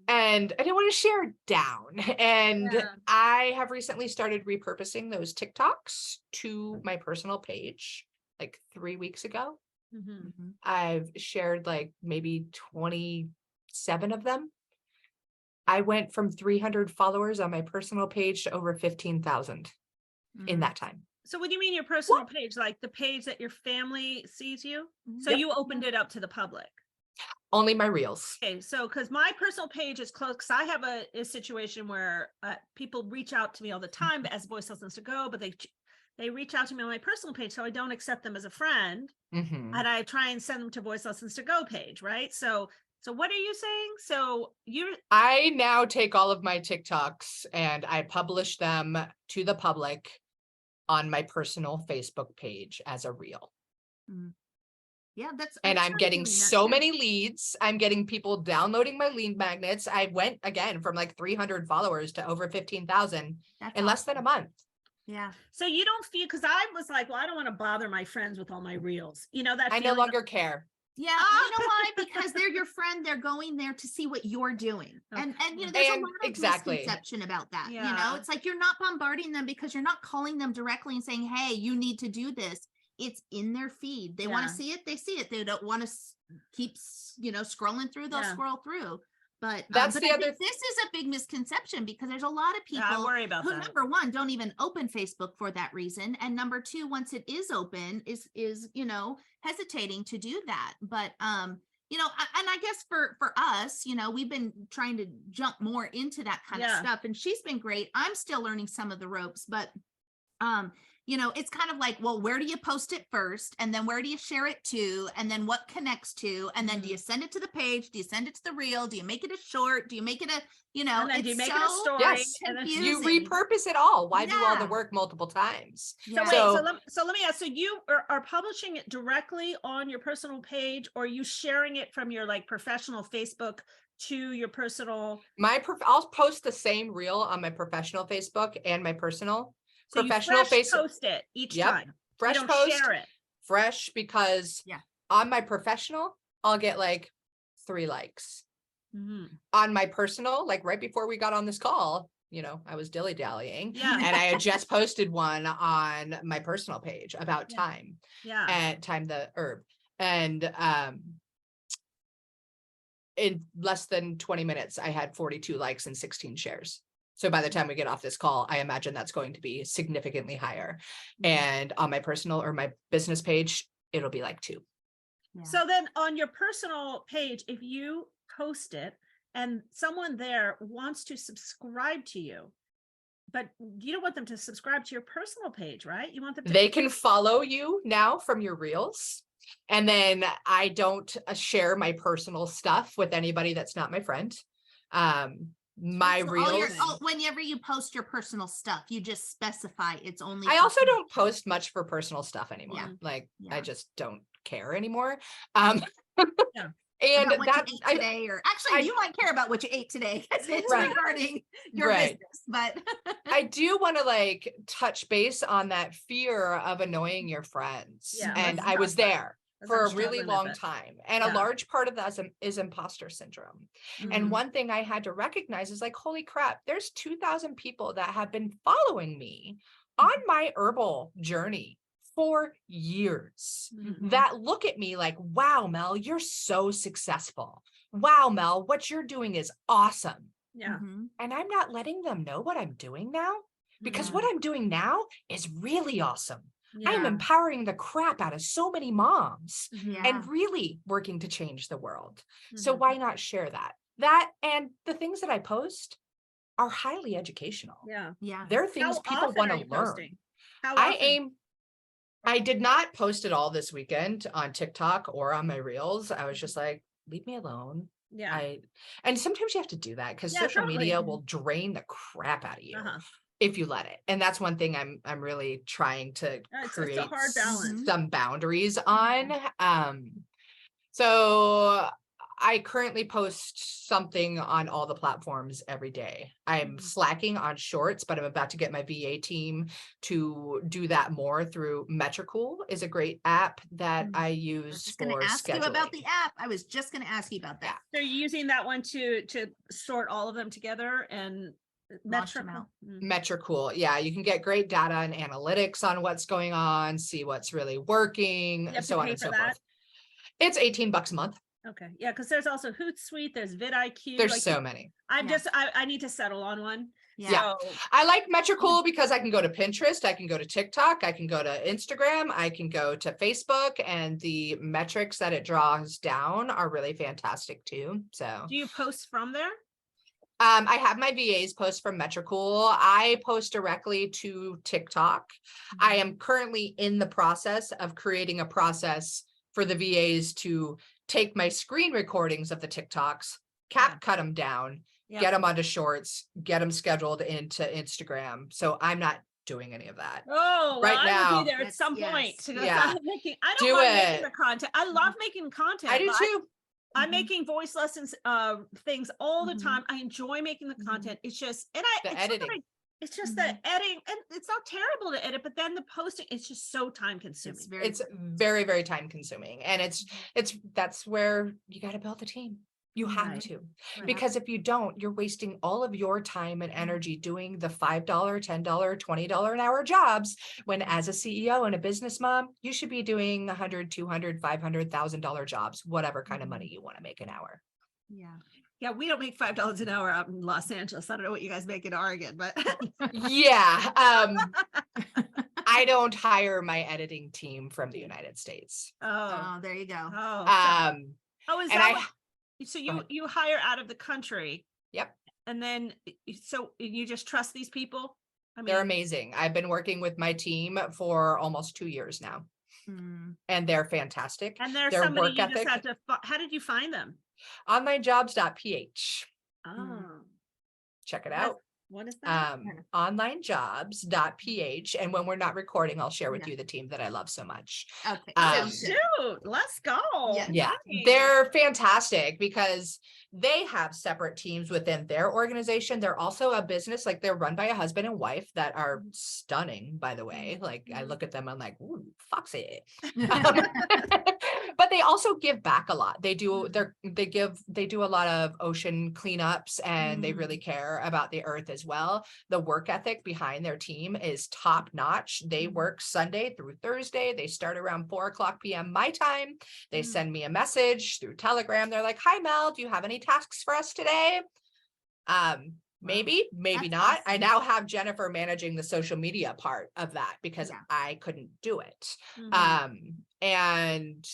and I didn't want to share down. And I have recently started repurposing those TikToks to my personal page like 3 weeks ago. I've shared like maybe 27 of them. I went from 300 followers on my personal page to over 15,000 in that time. So what do you mean your personal page? Like the page that your family sees you? So you opened it up to the public? Only my reels. Okay, so because my personal page is closed, because I have a situation where people reach out to me all the time as Voice Lessons to Go, but they reach out to me on my personal page, so I don't accept them as a friend, and I try and send them to Voice Lessons to Go page, right? So what are you saying? So I now take all of my TikToks and I publish them to the public on my personal Facebook page as a reel. Yeah, and I'm getting so many leads. I'm getting people downloading my lead magnets. I went again from like 300 followers to over 15,000 in less than a month. Yeah. So you don't feel, because I was like, well, I don't want to bother my friends with all my reels. You know, that I no longer care. Yeah, you know why? Because they're your friend. They're going there to see what you're doing. And you know, there's a lot of misconception about that. You know, it's like you're not bombarding them because you're not calling them directly and saying, hey, you need to do this. It's in their feed. They want to see it, they see it. They don't want to keep, you know, scrolling through, they'll scroll through. But that's the other. This is a big misconception because there's a lot of people I worry about who, that. number one, don't even open Facebook for that reason, and number two, once it is open, is you know, hesitating to do that. But you know, and I guess for us, you know, we've been trying to jump more into that kind of stuff, and she's been great. I'm still learning some of the ropes, but you know, it's kind of like, well, where do you post it first? And then where do you share it to? And then what connects to? And then do you send it to the page? Do you send it to the reel? Do you make it a short? Do you make it a, you know, and then do you make it a story? Yes, you repurpose it all. Why do all the work multiple times? So wait, so let me ask, so you are publishing it directly on your personal page, or are you sharing it from your like professional Facebook to your personal? I'll post the same reel on my professional Facebook and my personal. So professional you Facebook post it each time. Fresh you don't post, share it. fresh, because on my professional, I'll get like 3 likes. On my personal, like right before we got on this call, you know, I was dilly-dallying and I had just posted one on my personal page about thyme and thyme the herb. And in less than 20 minutes, I had 42 likes and 16 shares. So by the time we get off this call, I imagine that's going to be significantly higher. And on my personal or my business page, it'll be like 2. So then on your personal page, if you post it and someone there wants to subscribe to you, but you don't want them to subscribe to your personal page, right? You want them to. They can follow you now from your reels. And then I don't share my personal stuff with anybody that's not my friend. My reels, whenever you post your personal stuff, you just specify it's only. I also don't post much for personal stuff anymore. Like I just don't care anymore. And that today, or actually you might care about what you ate today because it's regarding your business, but I do want to like touch base on that fear of annoying your friends. And I was there for a really long time. And a large part of that is imposter syndrome. And one thing I had to recognize is like, holy crap, there's 2,000 people that have been following me on my herbal journey for years that look at me like, wow, Mel, you're so successful. Wow, Mel, what you're doing is awesome. And I'm not letting them know what I'm doing now, because what I'm doing now is really awesome. I am empowering the crap out of so many moms and really working to change the world. So why not share that? That and the things that I post are highly educational. They're things people want to learn. I did not post it all this weekend on TikTok or on my reels. I was just like, leave me alone. And sometimes you have to do that because social media will drain the crap out of you. If you let it. And that's one thing I'm really trying to create a hard balance. Some boundaries on. So I currently post something on all the platforms every day. I'm slacking on shorts, but I'm about to get my VA team to do that more through Metricool. Is a great app that I use for scheduling. I was just going to ask you about the app. I was just going to ask you about that. So you're using that one to sort all of them together and Metricool. Yeah, you can get great data and analytics on what's going on, see what's really working, and so on and so forth. It's $18 a month. Okay. Yeah, because there's also Hootsuite, there's vidIQ. There's so many. I need to settle on one. So, I like Metricool because I can go to Pinterest, I can go to TikTok, I can go to Instagram, I can go to Facebook, and the metrics that it draws down are really fantastic too. So do you post from there? I have my VAs post from Metricool. I post directly to TikTok. I am currently in the process of creating a process for the VAs to take my screen recordings of the TikToks, cut them down, get them onto shorts, get them scheduled into Instagram. So I'm not doing any of that. Oh, right I now. will be there at some point. I don't mind making the content. I love making content. I do too. I'm making voice lessons things all the time. I enjoy making the content. It's just, and the editing. It's just the editing, and it's not terrible to edit, but then the posting, it's just so time consuming. It's very, very time consuming. And that's where you got to build a team. You have to, because if you don't, you're wasting all of your time and energy doing the $5, $10, $20 an hour jobs, when as a CEO and a business mom, you should be doing $100, $200, $500,000 jobs, whatever kind of money you want to make an hour. Yeah, we don't make $5 an hour out in Los Angeles. I don't know what you guys make in Oregon, but yeah. I don't hire my editing team from the United States. Oh, there you go. Is that so you hire out of the country? Yep. And then so you just trust these people? I mean, they're amazing. I've been working with my team for almost 2 years now, and they're fantastic. And their somebody you just had to. How did you find them? Onlinejobs.ph. Check it out. What is that? Onlinejobs.ph. And when we're not recording, I'll share with you the team that I love so much. Okay. Shoot, let's go. Yeah, they're fantastic because they have separate teams within their organization. They're also a business, like they're run by a husband and wife that are stunning, by the way. Like I look at them, I'm like, ooh, foxy. But they also give back a lot. They do a lot of ocean cleanups, and they really care about the earth as well. The work ethic behind their team is top notch. They work Sunday through Thursday. They start around 4:00 p.m. my time. They send me a message through Telegram. They're like, "Hi Mel, do you have any tasks for us today?" Maybe That's not. awesome. I now have Jennifer managing the social media part of that because I couldn't do it. And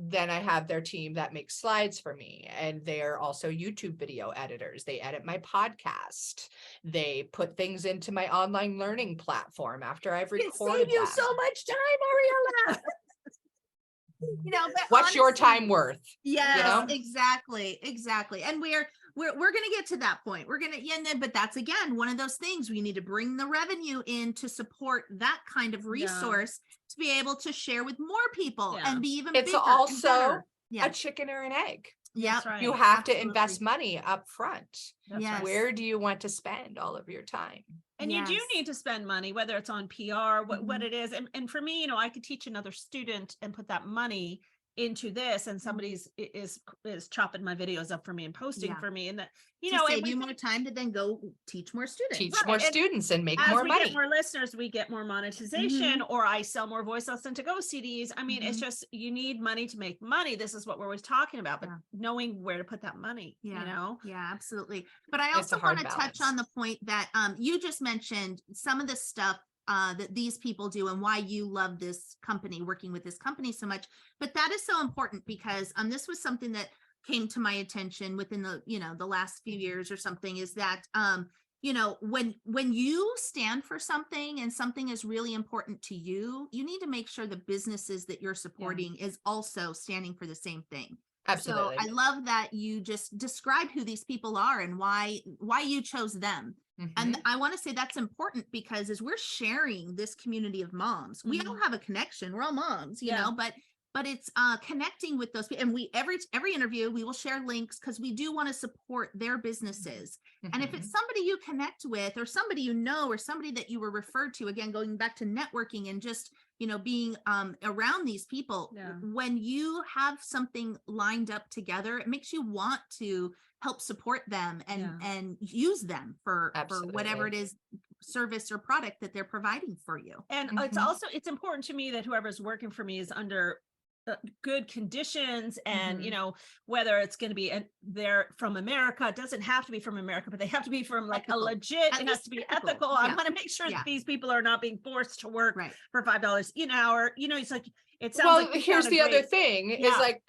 then I have their team that makes slides for me, and they're also YouTube video editors. They edit my podcast. They put things into my online learning platform after I've recorded save you them. so much time, Ariella. But What's your honestly, time worth? Yes, exactly. And we're going to get to that point. But that's again one of those things we need to bring the revenue in to support that kind of resource to be able to share with more people and be even it's bigger. also a chicken or an egg. Yeah, right. You have to invest money up front. Yes. Where do you want to spend all of your time? And you do need to spend money, whether it's on PR, what it is. And for me, I could teach another student and put that money into this, and somebody's is chopping my videos up for me and posting for me, and that save you more time to then go teach more students, more students, and make as more we money. Get more listeners, we get more monetization, or I sell more voice less than to go CDs. I mean, it's just you need money to make money. This is what we're always talking about, but knowing where to put that money. Yeah, absolutely. But I also want to touch on the point that you just mentioned some of the stuff that these people do and why you love this company, working with this company so much. But that is so important because this was something that came to my attention within the last few years or something, is that when you stand for something and something is really important to you, you need to make sure the businesses that you're supporting is also standing for the same thing. Absolutely. So I love that you just describe who these people are and why you chose them. And I want to say that's important because as we're sharing this community of moms, we all have a connection. We're all moms, you know, but it's connecting with those people. And we every interview we will share links because we do want to support their businesses. And if it's somebody you connect with, or somebody you know, or somebody that you were referred to, again going back to networking and just being around these people, when you have something lined up together, it makes you want to help support them and use them for whatever it is, service or product that they're providing for you. And it's important to me that whoever's working for me is under good conditions, and whether it's going to be they're from America. It doesn't have to be from America, but they have to be from like ethical. A legit, it has to be ethical. I want to make sure that these people are not being forced to work for $5 an hour. It's like, it sounds like here's the other thing is like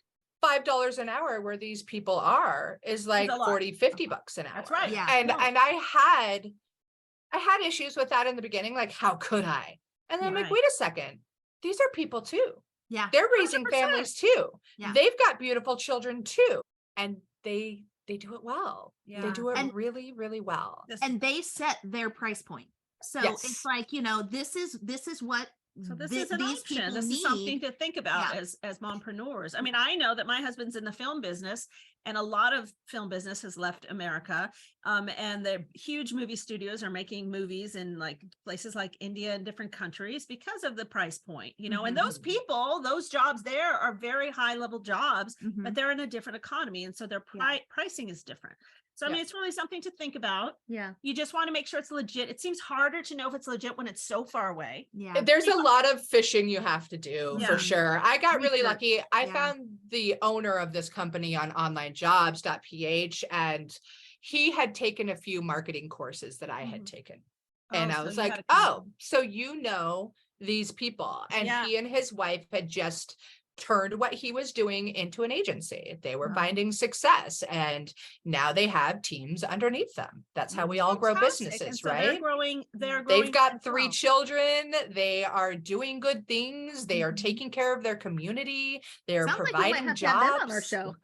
$5 an hour where these people are is like 40, 50 bucks an hour. That's right. Yeah. And I had issues with that in the beginning. Like, how could I? And then I'm like, wait a second, these are people too. Yeah. They're raising 100%. Families too. Yeah. They've got beautiful children too. And they do it well. Yeah. They do it really, really well. And they set their price point. So it's like, this is what So this is an option. This is something to think about as mompreneurs. I mean, I know that my husband's in the film business, and a lot of film business has left America. And the huge movie studios are making movies in like places like India and different countries because of the price point, you know, and those people, those jobs there are very high level jobs, but they're in a different economy. And so their pricing is different. So, I mean, it's really something to think about. Yeah. You just want to make sure it's legit. It seems harder to know if it's legit when it's so far away. Yeah. There's a lot of fishing you have to do for sure. I got really lucky. I found the owner of this company on Onlinejobs.ph, and he had taken a few marketing courses that I had taken. And I was like, oh, so you know these people. And he and his wife had just turned what he was doing into an agency. They were finding success, and now they have teams underneath them. That's how we all grow businesses, so right? They've got 3 children. They are doing good things. They are taking care of their community. They are providing jobs on our show.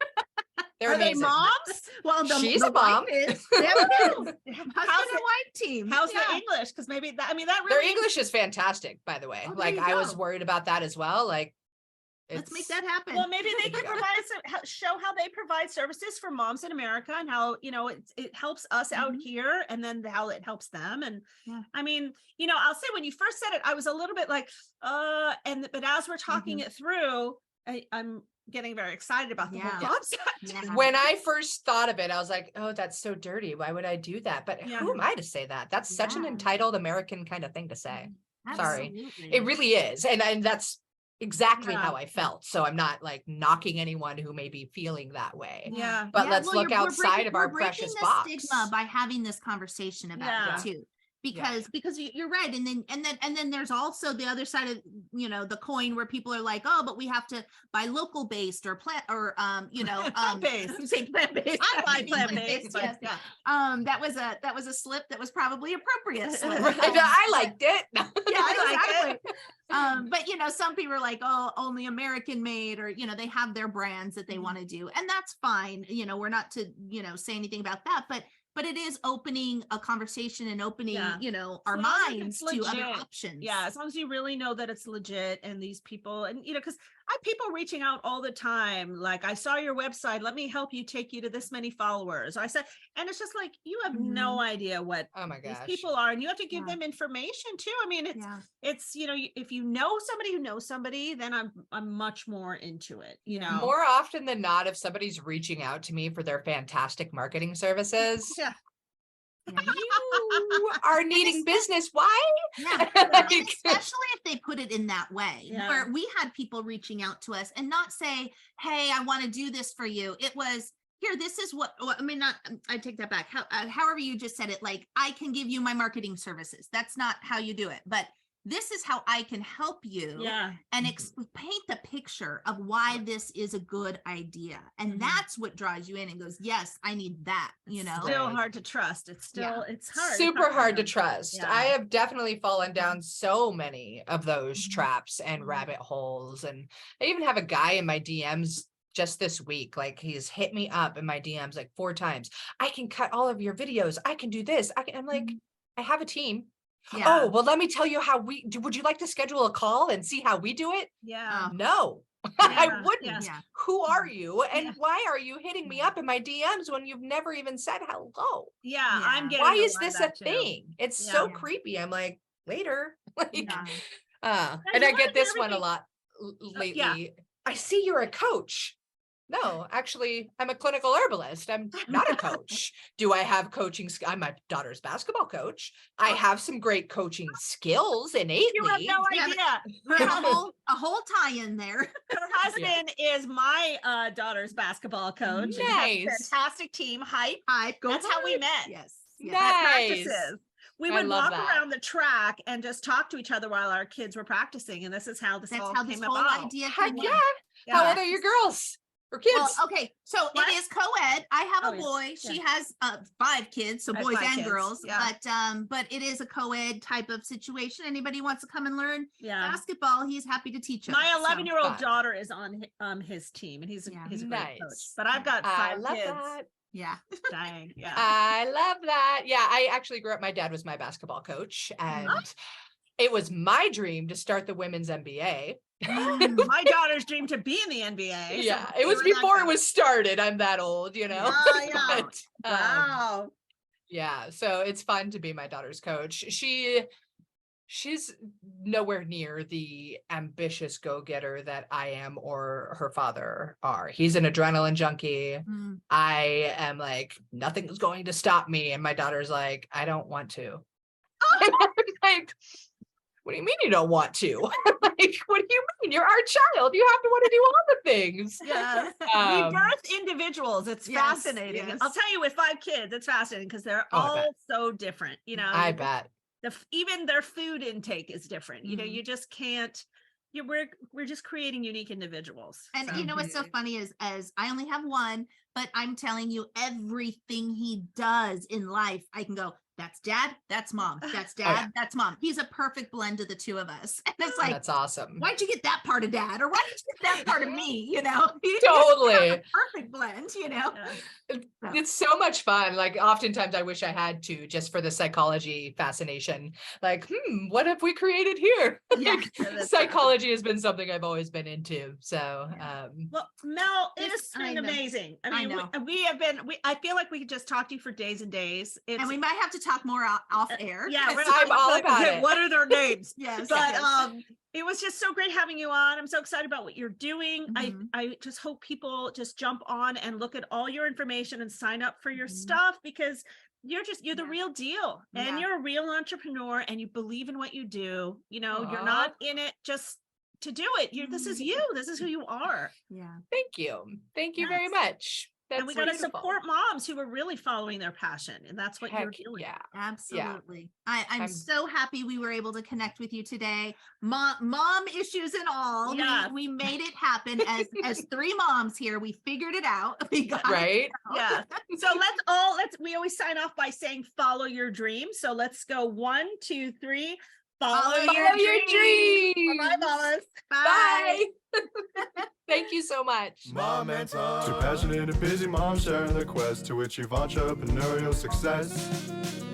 They're amazing. They moms? Well, She's a mom. Husband and wife team. How's the English? Because maybe that, I mean, that Their really English is fantastic, by the way. Oh, like I was worried about that as well. Like, let's make that happen. Well, maybe they can show how they provide services for moms in America, and how, you know, it helps us out here, and then how it helps them. And I mean, you know, I'll say when you first said it, I was a little bit like, but as we're talking it through, I'm getting very excited about the whole concept. When I first thought of it, I was like, oh, that's so dirty. Why would I do that? But who am I to say that? That's such an entitled American kind of thing to say. Sorry. It really is. And that's exactly how I felt. So I'm not like knocking anyone who may be feeling that way. But let's look outside of our precious box. Stigma by having this conversation about it too. Because you're right. And then there's also the other side of, you know, the coin, where people are like, oh, but we have to buy local based or plant or plant-based. Say plant-based. I buy plant-based. Yes. That was a slip that was probably appropriate. I liked it. Exactly. But you know, some people are like, oh, only American made, or, you know, they have their brands that they want to do, and that's fine. You know, we're not to, you know, say anything about that, but it is opening a conversation and opening, you know, our minds to other options. Yeah, as long as you really know that it's legit, and these people, and, you know, because I have people reaching out all the time, like, I saw your website, let me help you take you to this many followers. I said, and it's just like, you have no idea what these people are, and you have to give them information too. I mean, it's, you know, if you know somebody who knows somebody, then I'm much more into it, you know. More often than not, if somebody's reaching out to me for their fantastic marketing services, you are needing business. Why? Especially if they put it in that way, where we had people reaching out to us and not say, hey, I want to do this for you. It was, here, this is what, I mean, not, I take that back. However you just said it, like, I can give you my marketing services. That's not how you do it, but this is how I can help you and paint the picture of why this is a good idea. And that's what draws you in and goes, yes, I need that, you know. Still hard to trust. It's still, it's hard. Super hard to trust. I have definitely fallen down so many of those traps and rabbit holes. And I even have a guy in my DMs just this week, like, he's hit me up in my DMs like 4 times. I can cut all of your videos. I can do this. I'm like, I have a team. Oh, well, let me tell you how would you like to schedule a call and see how we do it? No, I wouldn't. Who are you? And why are you hitting me up in my DMs when you've never even said hello? I'm getting, why is this a thing? It's so creepy. I'm like, later. Like, and I get this one a lot lately. I see you're a coach. No, actually, I'm a clinical herbalist. I'm not a coach. Do I have coaching? I'm my daughter's basketball coach. I have some great coaching skills innately. You have no idea. A whole tie-in there. Her husband is my daughter's basketball coach. Nice. Fantastic team. Hype. That's how we met. Yes. Nice. We would walk around the track and just talk to each other while our kids were practicing. And this is how this all came about. Idea Heck How old are your girls? Or kids? Well, okay, so it is co-ed. I have a boy. She has 5 kids, so boys and girls. But it is a co-ed type of situation. Anybody wants to come and learn basketball, he's happy to teach them. My 11-year-old daughter is on his team, and he's a great coach. But I've got 5 kids. That. Dang. I love that. I actually grew up. My dad was my basketball coach, and it was my dream to start the women's NBA. My daughter's dream to be in the NBA. Yeah, so it was where that before it goes. was started. I'm that old, you know. Yeah. But, Wow. yeah, so it's fun to be my daughter's coach. She's nowhere near the ambitious go-getter that I am or her father are. He's an adrenaline junkie. Mm. I am like, nothing's going to stop me. And my daughter's like, I don't want to. And I'm like, what do you mean you don't want to? Like, what do you mean? You're our child. You have to want to do all the things. Yeah. We birth individuals. It's Yes, fascinating. yes. I'll tell you, with 5 kids, it's fascinating because they're Oh, I all bet. so different. You know, I bet. even their food intake is different. You know, Mhm. you just can't. We're just creating unique individuals. And so. you know what's so funny is, as I only have one, but I'm telling you, everything he does in life, I can go, that's dad, that's mom, that's dad, yeah. that's mom. He's a perfect blend of the two of us. And it's like, That's awesome. why'd you get that part of dad? Or why did you get that part of me? You know, Totally. perfect blend, you know? Yeah. It's so much fun. Like, oftentimes I wish I had to, just for the psychology fascination. Like, what have we created here? Yeah. That's Psychology has been something I've always been into. So Well, Mel, This- it's I been know. amazing. I I mean, know. we have been. I feel like we could just talk to you for days and days. It's, And we might have to talk more off air. yeah, we're I'm all like, about okay, it. what are their names? Yes. But yes. it was just so great having you on. I'm so excited about what you're doing. Mhm. I just hope people just jump on and look at all your information and sign up for your Mhm. stuff, because you're the Yeah. real deal, and Yeah. you're a real entrepreneur, and you believe in what you do. You know, you're Aw. not in it just to do it. This is you. This is who you are. Yeah. thank you. Thank you very Yes. much. That's And we got to beautiful. support moms who are really following their passion, and that's what you're Heck doing. yeah. Absolutely. I'm I'm- so happy we were able to connect with you today. Mom issues and all. Yeah. We made it happen as 3 moms here. We figured it out. We got it Right? out. Yeah. So we always sign off by saying follow your dream. So let's go 1, 2, 3. Follow your dream. Bye, mamas. Bye. Thank you so much. Mom and Two passionate and busy moms sharing their quest to achieve entrepreneurial success.